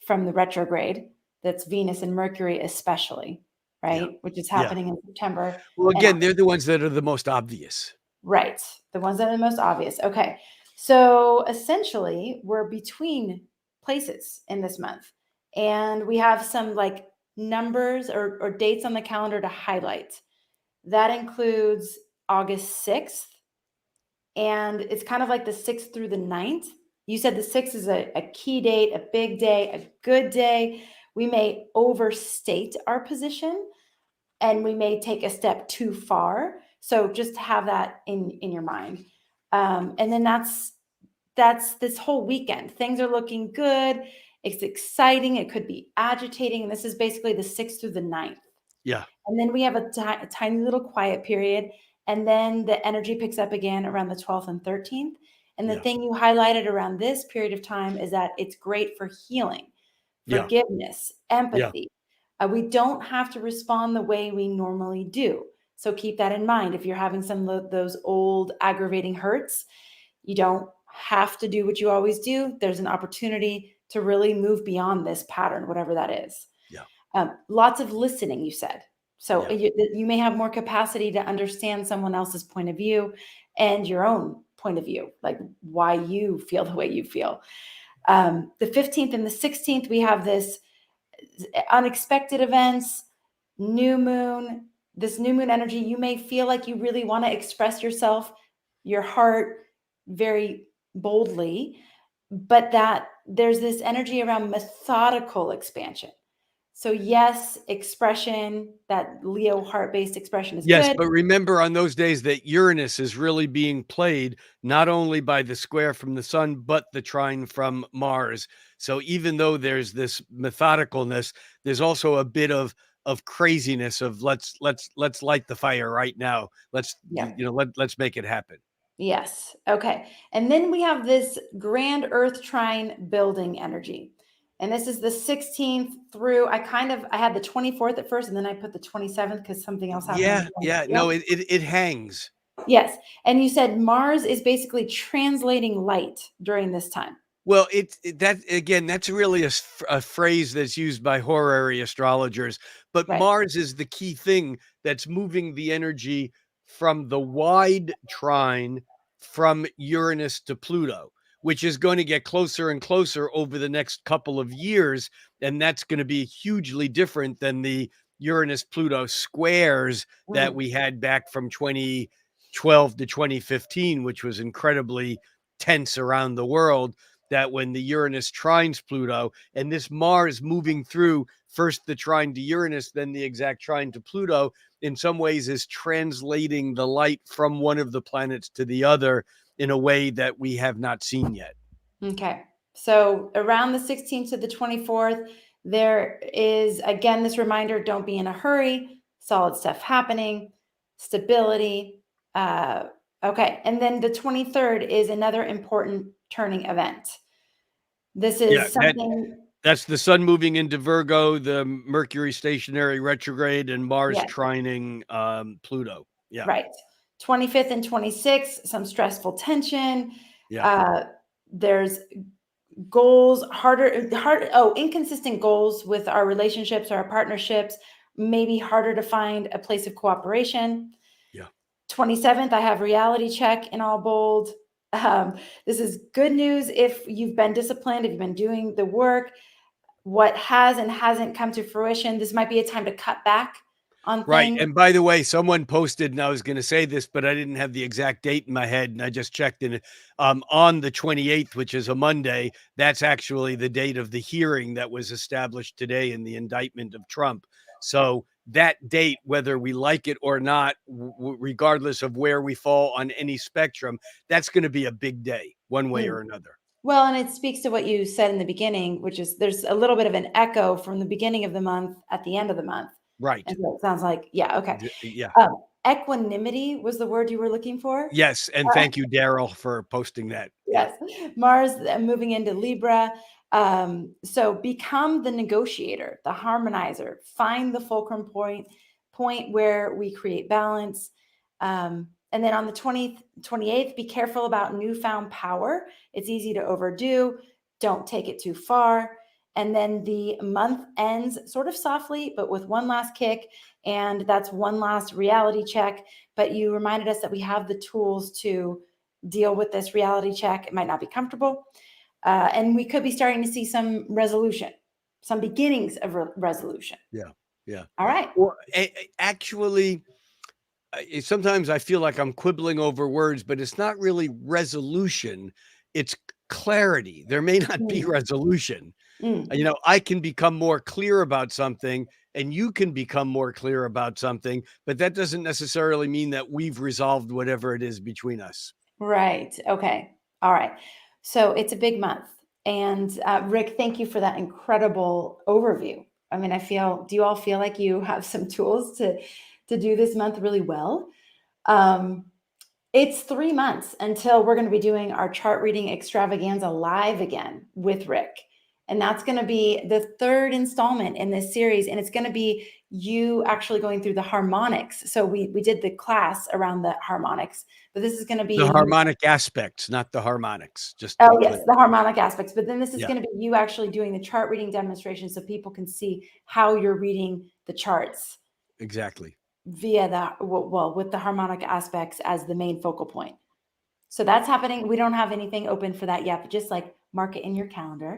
from the retrograde. That's Venus and Mercury, especially, Yeah, right? Which is yeah. happening in September. Well, And again, they're the ones that are the most obvious. right. The ones that are the most obvious. Okay. So essentially, we're between places in this month. And we have some like numbers or dates on the calendar to highlight. That includes August 6th. And it's kind of like the 6th through the 9th. You said the 6th is a key date, a big day, a good day. We may overstate our position and we may take a step too far. So just have that in your mind. And then that's this whole weekend. Things are looking good. It's exciting. It could be agitating. And this is basically the 6th through the 9th. Yeah. And then we have a tiny little quiet period. And then the energy picks up again around the 12th and 13th. And the Yeah. thing you highlighted around this period of time is that it's great for healing, Yeah. forgiveness, Yeah. empathy. We don't have to respond the way we normally do. So keep that in mind. If you're having some of those old aggravating hurts, you don't have to do what you always do. There's an opportunity to really move beyond this pattern, whatever that is. Yeah. Lots of listening, you said. So Yeah. you may have more capacity to understand someone else's point of view and your own point of view, like why you feel the way you feel. The 15th and the 16th, we have this unexpected events, new moon, this new moon energy. You may feel like you really want to express yourself, your heart, very boldly, but that there's this energy around methodical expansion. So yes, expression, that Leo heart-based expression is Yes, good. but remember on those days that Uranus is really being played not only by the square from the sun, but the trine from Mars. So even though there's this methodicalness, there's also a bit of craziness of let's light the fire right now. Let's Yeah. let's make it happen. Yes. Okay. And then we have this grand earth trine building energy. And this is the 16th through I had the 24th at first and then I put the 27th because something else happened on Yeah, the yeah. 20th. No, it hangs. Yes. And you said Mars is basically translating light during this time. Well, that again, that's really a phrase that's used by horary astrologers. But Right. Mars is the key thing that's moving the energy from the wide trine from Uranus to Pluto, which is going to get closer and closer over the next couple of years. And that's going to be hugely different than the Uranus Pluto squares that Mm. we had back from 2012 to 2015, which was incredibly tense around the world. That when the Uranus trines Pluto and this Mars moving through first the trine to Uranus, then the exact trine to Pluto, in some ways is translating the light from one of the planets to the other in a way that we have not seen yet. Okay. So around the 16th to the 24th, there is again this reminder, don't be in a hurry, solid stuff happening, stability. Okay. And then the 23rd is another important turning event. This Yeah, is something, that's the sun moving into Virgo, the Mercury stationary retrograde, and Mars yes, trining Pluto. Yeah, right. 25th and 26th, some stressful tension. yeah, Uh, there's goals, inconsistent goals with our relationships or our partnerships, maybe harder to find a place of cooperation. yeah. 27th, I have reality check in all bold. This is good news if you've been disciplined, if you've been doing the work. What has and hasn't come to fruition, this might be a time to cut back on Right, things. and by the way, someone posted, and I was gonna say this, but I didn't have the exact date in my head, and I just checked in it. On the 28th, which is a Monday, that's actually the date of the hearing that was established today in the indictment of Trump. So that date, whether we like it or not, regardless of where we fall on any spectrum, that's gonna be a big day, one way Mm. or another. Well, and it speaks to what you said in the beginning, which is there's a little bit of an echo from the beginning of the month at the end of the month. Right. And so it sounds like, yeah, okay. Yeah. Equanimity was the word you were looking for? Yes, and thank you, Daryl, for posting that. Yeah. Yes. Mars moving into Libra. So become the negotiator, the harmonizer, find the fulcrum point where we create balance. And then on the 20th, 28th, be careful about newfound power. It's easy to overdo. Don't take it too far. And then the month ends sort of softly, but with one last kick. And that's one last reality check. But you reminded us that we have the tools to deal with this reality check. It might not be comfortable. And we could be starting to see some resolution, some beginnings of resolution. Yeah. Yeah. All right. Well, actually, sometimes I feel like I'm quibbling over words, but it's not really resolution. It's clarity. There may not be Mm, resolution. mm. I can become more clear about something and you can become more clear about something, but that doesn't necessarily mean that we've resolved whatever it is between us. Right. Okay. All right. So it's a big month. And Rick, thank you for that incredible overview. I mean, do you all feel like you have some tools to do this month really well? Um, it's 3 months until we're going to be doing our chart reading extravaganza live again with Rick. And that's going to be the third installment in this series. And it's going to be you actually going through the harmonics. So we did the class around the harmonics, but this is going to be The you. harmonic aspects, not the harmonics, just to be Oh, clear. yes, the harmonic aspects. But then this is Yeah, going to be you actually doing the chart reading demonstration so people can see how you're reading the charts exactly. via with the harmonic aspects as the main focal point. So that's happening. We don't have anything open for that yet, but just like mark it in your calendar.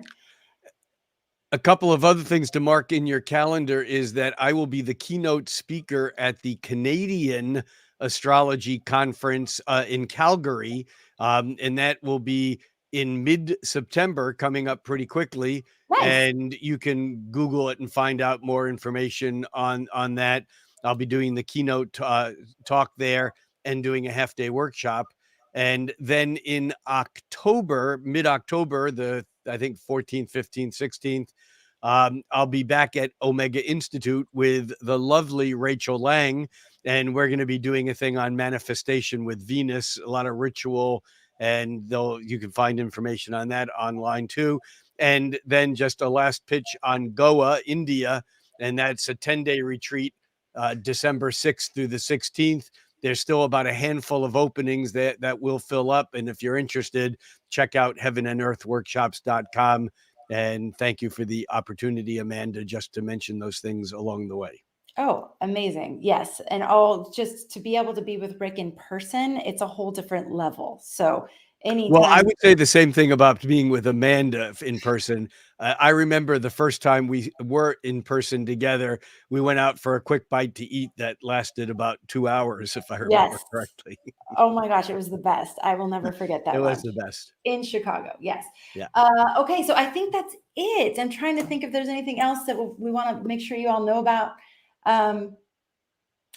A couple of other things to mark in your calendar is that I will be the keynote speaker at the Canadian Astrology Conference in Calgary, and that will be in mid-September, coming up pretty quickly. Nice. And you can Google it and find out more information on that. I'll be doing the keynote talk there and doing a half-day workshop. And then in October, mid-October, I think 14th, 15th, 16th, I'll be back at Omega Institute with the lovely Rachel Lang, and we're going to be doing a thing on manifestation with Venus, a lot of ritual, and you can find information on that online too. And then just a last pitch on Goa, India, and that's a 10-day retreat, December 6th through the 16th. There's still about a handful of openings that will fill up. And if you're interested, check out heavenandearthworkshops.com. And thank you for the opportunity, Amanda, just to mention those things along the way. Oh, amazing. Yes. And all just to be able to be with Rick in person, it's a whole different level. So Well, I anytime. would say the same thing about being with Amanda in person. I remember the first time we were in person together, we went out for a quick bite to eat that lasted about 2 hours, if I remember Yes. correctly. Oh my gosh, it was the best. I will never forget It that was lunch the best. in Chicago. Yes. Yeah. Okay, so I think that's it. I'm trying to think if there's anything else that we want to make sure you all know about. Um,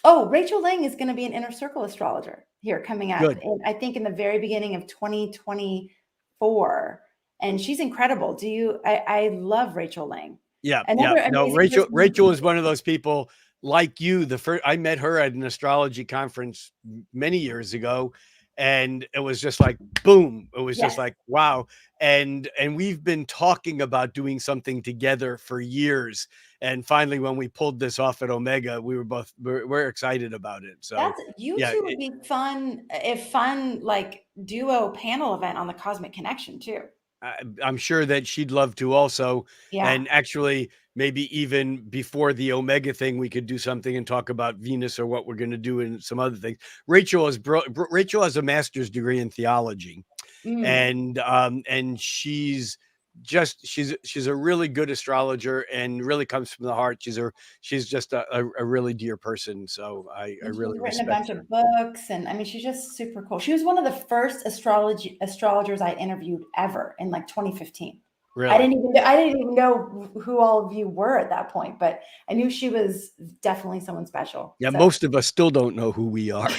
oh, Rachel Lang is going to be an inner circle astrologer here coming up, Good. and I think in the very beginning of 2024, and she's incredible. I love Rachel Lang. Yeah, yeah. Another No, amazing Rachel person. is one of those people like you. I met her at an astrology conference many years ago, and it was just like boom. It was just Yes. like wow. And we've been talking about doing something together for years. And finally, when we pulled this off at Omega, we're excited about it. So You yeah, two would be fun, if fun, like duo panel event on the Cosmic Connection too. I'm sure that she'd love to also. Yeah. And actually, maybe even before the Omega thing, we could do something and talk about Venus or what we're going to do and some other things. Rachel has a master's degree in theology, Mm. and she's a really good astrologer and really comes from the heart. She's just a really dear person. So I And she's really written a respect bunch her. of books, and I mean, she's just super cool. She was one of the first astrologers I interviewed ever in like 2015. Really. I didn't even know who all of you were at that point, but I knew she was definitely someone special. Yeah, So most of us still don't know who we are.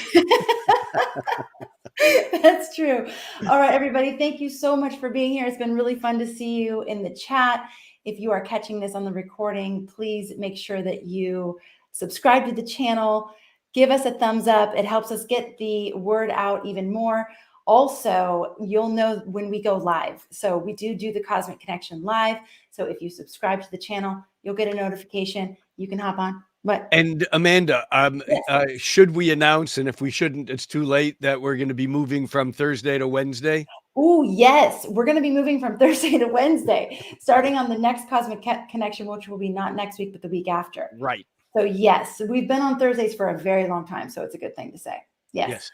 that's true. All right, everybody, thank you so much for being here. It's been really fun to see you in the chat. If you are catching this on the recording, please make sure that you subscribe to the channel, give us a thumbs up. It helps us get the word out even more. Also, you'll know when we go live. So we do the Cosmic Connection live. So if you subscribe to the channel, you'll get a notification. You can hop on. But And Amanda, yes. should we announce, and if we shouldn't, it's too late, that we're going to be moving from Thursday to Wednesday? Oh, yes. We're going to be moving from Thursday to Wednesday, starting on the next Cosmic Connection, which will be not next week, but the week after. Right. So, yes, we've been on Thursdays for a very long time. So, it's a good thing to say. Yes. Yes.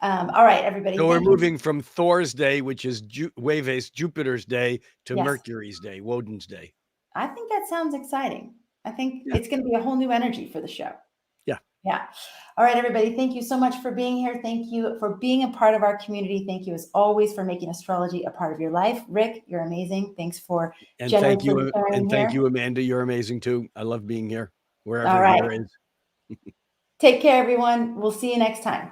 All right, everybody. So we're Thank you. moving from Thor's day, which is Wave's Jupiter's day, to Yes. Mercury's day, Woden's day. I think that sounds exciting. I think Yeah. it's going to be a whole new energy for the show. Yeah. Yeah. All right, everybody. Thank you so much for being here. Thank you for being a part of our community. Thank you, as always, for making astrology a part of your life. Rick, you're amazing. Thanks for generously sharing Thank here. you, Amanda. You're amazing too. I love being here, All wherever right. here is. Take care, everyone. We'll see you next time.